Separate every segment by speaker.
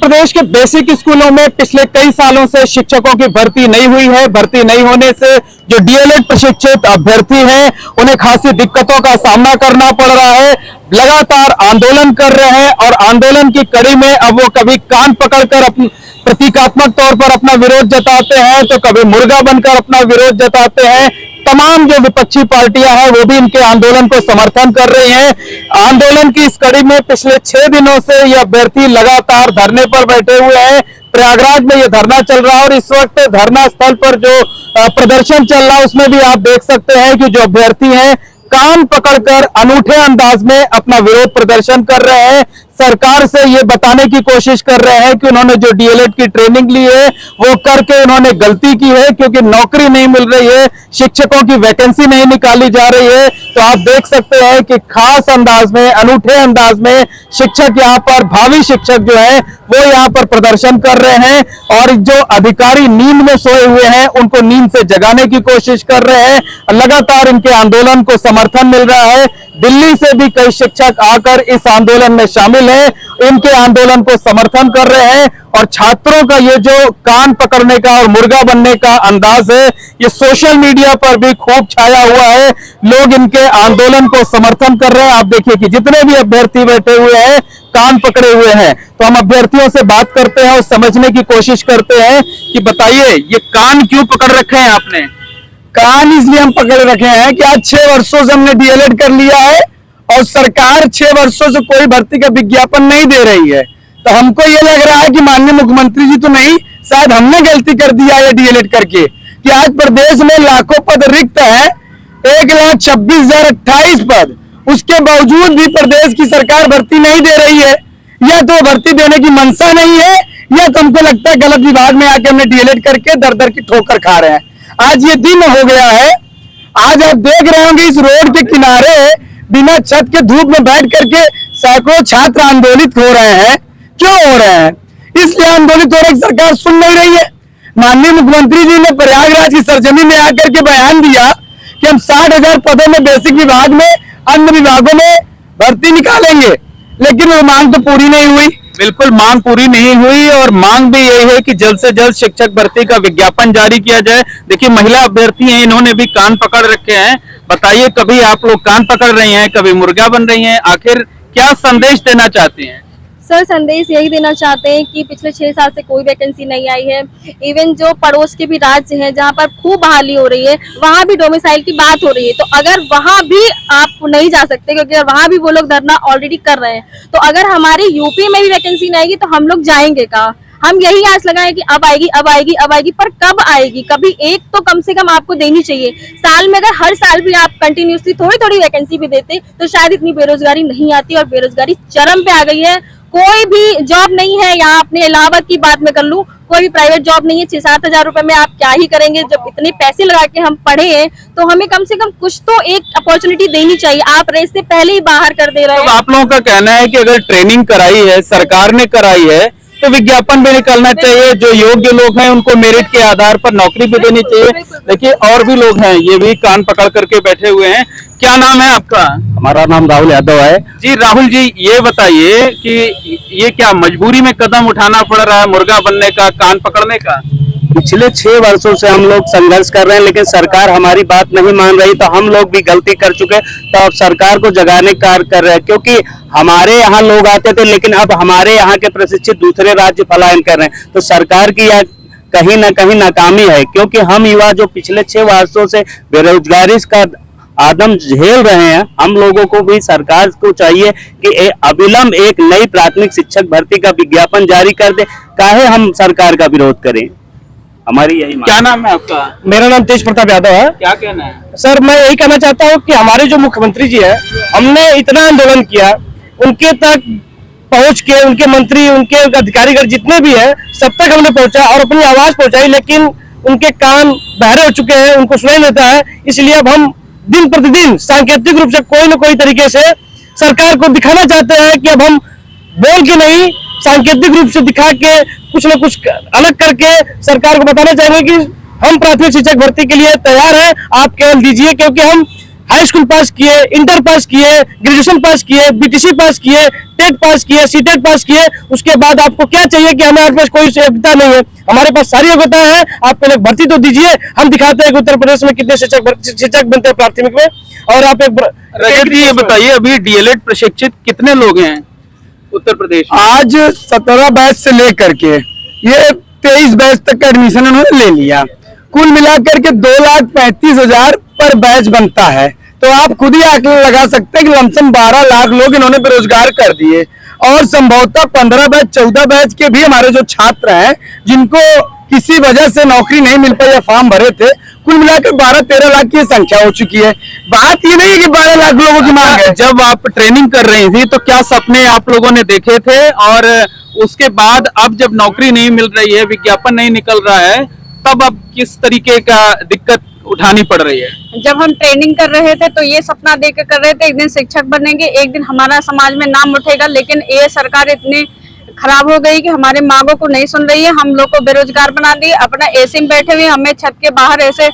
Speaker 1: प्रदेश के बेसिक स्कूलों में पिछले कई सालों से शिक्षकों की भर्ती नहीं हुई है। भर्ती नहीं होने से जो डीएलएड प्रशिक्षित अभ्यर्थी हैं उन्हें खासी दिक्कतों का सामना करना पड़ रहा है। लगातार आंदोलन कर रहे हैं और आंदोलन की कड़ी में अब वो कभी कान पकड़कर अपनी प्रतीकात्मक तौर पर अपना विरोध जताते हैं तो कभी मुर्गा बनकर अपना विरोध जताते हैं। तमाम जो विपक्षी पार्टियां हैं वो भी इनके आंदोलन को समर्थन कर रही हैं। आंदोलन की इस कड़ी में पिछले 6 दिनों से ये अभ्यर्थी लगातार धरने पर बैठे हुए हैं। प्रयागराज में ये धरना चल रहा है और इस वक्त धरना स्थल पर जो प्रदर्शन चल रहा है उसमें भी आप देख सकते हैं कि जो अभ्यर्थी हैं कान पकड़कर अनूठे अंदाज में अपना विरोध प्रदर्शन कर रहे हैं। सरकार से ये बताने की कोशिश कर रहे हैं कि उन्होंने जो डीएलएड की ट्रेनिंग ली है वो करके उन्होंने गलती की है, क्योंकि नौकरी नहीं मिल रही है, शिक्षकों की वैकेंसी नहीं निकाली जा रही है। तो आप देख सकते हैं कि खास अंदाज में, अनूठे अंदाज में शिक्षक यहाँ पर, भावी शिक्षक जो है वो यहाँ पर प्रदर्शन कर रहे हैं और जो अधिकारी नींद में सोए हुए हैं उनको नींद से जगाने की कोशिश कर रहे हैं। लगातार इनके आंदोलन को समर्थन मिल रहा है। दिल्ली से भी कई शिक्षक आकर इस आंदोलन में शामिल हैं, इनके आंदोलन को समर्थन कर रहे हैं और छात्रों का ये जो कान पकड़ने का और मुर्गा बनने का अंदाज है ये सोशल मीडिया पर भी खूब छाया हुआ है। लोग इनके आंदोलन को समर्थन कर रहे हैं। आप देखिए कि जितने भी अभ्यर्थी बैठे हुए हैं कान पकड़े हुए हैं। तो हम अभ्यर्थियों से बात करते हैं और समझने की कोशिश करते हैं कि बताइए ये कान क्यों पकड़ रखे हैं आपने?
Speaker 2: कान इसलिए हम पकड़ रखे हैं कि आज 6 वर्षों से हमने डीएलएड कर लिया है और सरकार 6 वर्षों से कोई भर्ती का विज्ञापन नहीं दे रही है। तो हमको ये लग रहा है कि माननीय मुख्यमंत्री जी तो नहीं, शायद हमने गलती कर दिया है डीएलएड करके, कि आज प्रदेश में लाखों पद रिक्त है, 1,26,028 पद, उसके बावजूद भी प्रदेश की सरकार भर्ती नहीं दे रही है। या तो भर्ती देने की मंशा नहीं है या तो हमको लगता है गलत विभाग में आके हमने डीएलएड करके दर दर की ठोकर खा रहे हैं। आज ये दिन हो गया है। आज आप देख रहे होंगे इस रोड के किनारे बिना छत के धूप में बैठ करके सैकड़ों छात्र आंदोलित हो रहे हैं। क्यों हो रहे हैं? इसलिए आंदोलित हो रहे हैं, सरकार सुन नहीं रही है। माननीय मुख्यमंत्री जी ने प्रयागराज की सरजमी में आकर के बयान दिया कि हम 60,000 पदों में बेसिक विभाग में, अन्य विभागों में भर्ती निकालेंगे, लेकिन वो मांग तो पूरी नहीं हुई।
Speaker 1: बिल्कुल मांग पूरी नहीं हुई और मांग भी यही है कि जल्द से जल्द शिक्षक भर्ती का विज्ञापन जारी किया जाए। देखिए महिला अभ्यर्थी हैं, इन्होंने भी कान पकड़ रखे हैं। बताइए, कभी आप लोग कान पकड़ रही हैं, कभी मुर्गा बन रही हैं, आखिर क्या संदेश देना चाहती हैं?
Speaker 3: सर संदेश यही देना चाहते हैं कि पिछले 6 साल से कोई वैकेंसी नहीं आई है। इवन जो पड़ोस के भी राज्य हैं जहां पर खूब बहाली हो रही है वहां भी डोमिसाइल की बात हो रही है। तो अगर वहां भी आप नहीं जा सकते क्योंकि वहां भी वो लोग धरना ऑलरेडी कर रहे हैं, तो अगर हमारी यूपी में भी वैकेंसी नहीं आएगी तो हम लोग जाएंगे कहाँ? हम यही आस लगाए कि अब आएगी, अब आएगी, अब आएगी, पर कब आएगी? कभी एक तो कम से कम आपको देनी चाहिए। साल में अगर हर साल भी आप कंटिन्यूसली थोड़ी थोड़ी वैकेंसी भी देते तो शायद इतनी बेरोजगारी नहीं आती। और बेरोजगारी चरम पे आ गई है। कोई भी जॉब नहीं है। यहाँ अपने इलाहाबाद की बात में कर लूं, कोई भी प्राइवेट जॉब नहीं है। 6-7 हजार रुपए में आप क्या ही करेंगे? जब इतने पैसे लगा के हम पढ़े हैं तो हमें कम से कम कुछ तो एक अपॉर्चुनिटी देनी चाहिए। आप रेस से पहले ही बाहर कर दे रहे हैं।
Speaker 1: तो आप लोगों का कहना है कि अगर ट्रेनिंग कराई है, सरकार ने कराई है, तो विज्ञापन भी निकलना चाहिए। जो योग्य लोग हैं उनको मेरिट के आधार पर नौकरी भी देनी चाहिए। देखिए और भी लोग हैं, ये भी कान पकड़ करके बैठे हुए हैं। क्या नाम है आपका?
Speaker 2: हमारा नाम राहुल यादव है।
Speaker 1: जी राहुल जी, ये बताइए कि ये क्या मजबूरी में कदम उठाना पड़ रहा है मुर्गा बनने का, कान पकड़ने का?
Speaker 2: पिछले 6 वर्षों से हम लोग संघर्ष कर रहे हैं लेकिन सरकार हमारी बात नहीं मान रही, तो हम लोग भी गलती कर चुके, तो अब सरकार को जगाने का कार्य कर रहे हैं। क्योंकि हमारे यहाँ लोग आते थे लेकिन अब हमारे यहाँ के प्रशिक्षित दूसरे राज्य पलायन कर रहे हैं। तो सरकार की यह कहीं ना कहीं नाकामी है, क्योंकि हम युवा जो पिछले 6 वर्षों से बेरोजगारी का आदम झेल रहे हैं, हम लोगों को भी सरकार को चाहिए कि अविलंब एक नई प्राथमिक शिक्षक भर्ती का विज्ञापन जारी कर दे। काहे हम सरकार का विरोध करें? हमारी यही
Speaker 1: क्या नाम है आपका?
Speaker 2: मेरा नाम तेज प्रताप यादव है।
Speaker 1: क्या कहना है?
Speaker 2: सर मैं यही कहना चाहता हूँ कि हमारे जो मुख्यमंत्री जी है, हमने इतना आंदोलन किया, उनके तक पहुंच के उनके मंत्री, उनके अधिकारीगण जितने भी हैं सब तक हमने पहुंचा और अपनी आवाज पहुंचाई, लेकिन उनके कान बहरे हो चुके हैं, उनको सुनाई देता है। इसलिए अब हम दिन प्रतिदिन सांकेतिक रूप से कोई न कोई तरीके से सरकार को दिखाना चाहते हैं कि अब हम बोल के नहीं, सांकेतिक रूप से दिखा के कुछ न कुछ अलग करके सरकार को बताना चाहेंगे कि हम प्राथमिक शिक्षक भर्ती के लिए तैयार हैं, आप केवल दीजिए। क्योंकि हम हाई स्कूल पास किए, इंटर पास किए, ग्रेजुएशन पास किए, बीटीसी पास किए, टेट पास किए, सीटेट पास किए, उसके बाद आपको क्या चाहिए कि हमारे पास कोई योग्यता नहीं है? हमारे पास सारी योग्यता है, आप पहले भर्ती तो दीजिए, हम दिखाते हैं कि उत्तर प्रदेश में कितने शिक्षक बनते हैं प्राथमिक में। और आप
Speaker 1: रजत जी ये बताइए, अभी डीएलएड प्रशिक्षित कितने लोग हैं उत्तर प्रदेश में?
Speaker 2: आज 17 बैच से लेकर के ये 23 बैच तक का एडमिशन उन्होंने ले लिया। कुल मिलाकर के 2,35,000 पर बैच बनता है। तो आप खुद ही आंकड़ा लगा सकते हैं कि लमसम 12 लाख लोग इन्होंने बेरोजगार कर दिए। और संभवतः 15 बैच 14 बैच के भी हमारे जो छात्र हैं जिनको किसी वजह से नौकरी नहीं मिल पाई या फॉर्म भरे थे, कुल मिलाकर 12-13 लाख की संख्या हो चुकी है। बात ये नहीं है कि 12 लाख लोगों की मांग है।
Speaker 1: जब आप ट्रेनिंग कर रही थी तो क्या सपने आप लोगों ने देखे थे, और उसके बाद अब जब नौकरी नहीं मिल रही है, विज्ञापन नहीं निकल रहा है, तब अब किस तरीके का दिक्कत उठानी पड़ रही है?
Speaker 4: जब हम ट्रेनिंग कर रहे थे तो ये सपना देकर कर रहे थे एक दिन शिक्षक बनेंगे, एक दिन हमारा समाज में नाम उठेगा। लेकिन ये सरकार इतनी खराब हो गई कि हमारे मांगों को नहीं सुन रही है। हम लोग को बेरोजगार बना दी, अपना एसी में बैठे हुए, हमें छत के बाहर ऐसे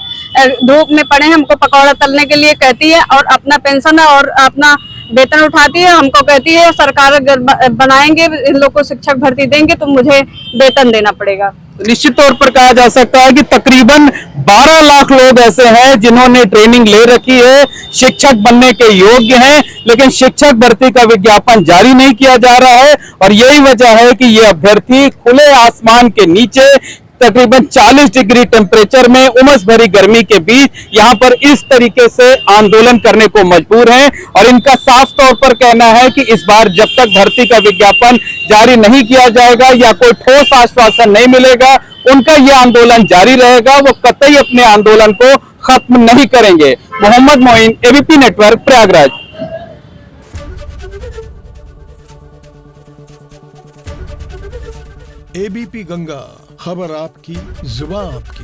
Speaker 4: धूप में पड़े हैं, हमको पकौड़ा तलने के लिए कहती है, और अपना पेंशन और अपना वेतन उठाती है। हमको कहती है सरकार अगर बनाएंगे, इन लोग को शिक्षक भर्ती देंगे तो मुझे वेतन देना पड़ेगा।
Speaker 1: निश्चित तौर पर कहा जा सकता है कि तकरीबन 12 लाख लोग ऐसे हैं जिन्होंने ट्रेनिंग ले रखी है, शिक्षक बनने के योग्य हैं, लेकिन शिक्षक भर्ती का विज्ञापन जारी नहीं किया जा रहा है। और यही वजह है कि ये अभ्यर्थी खुले आसमान के नीचे तकरीबन 40 डिग्री टेम्परेचर में उमस भरी गर्मी के बीच यहाँ पर इस तरीके से आंदोलन करने को मजबूर हैं। और इनका साफ तौर पर कहना है कि इस बार जब तक भर्ती का विज्ञापन जारी नहीं किया जाएगा या कोई ठोस आश्वासन नहीं मिलेगा, उनका यह आंदोलन जारी रहेगा। वो कतई अपने आंदोलन को खत्म नहीं करेंगे। Mohammad Moin, ABP network, Prayagraj.
Speaker 5: ABP Ganga, खबर आपकी, जुबान आपकी।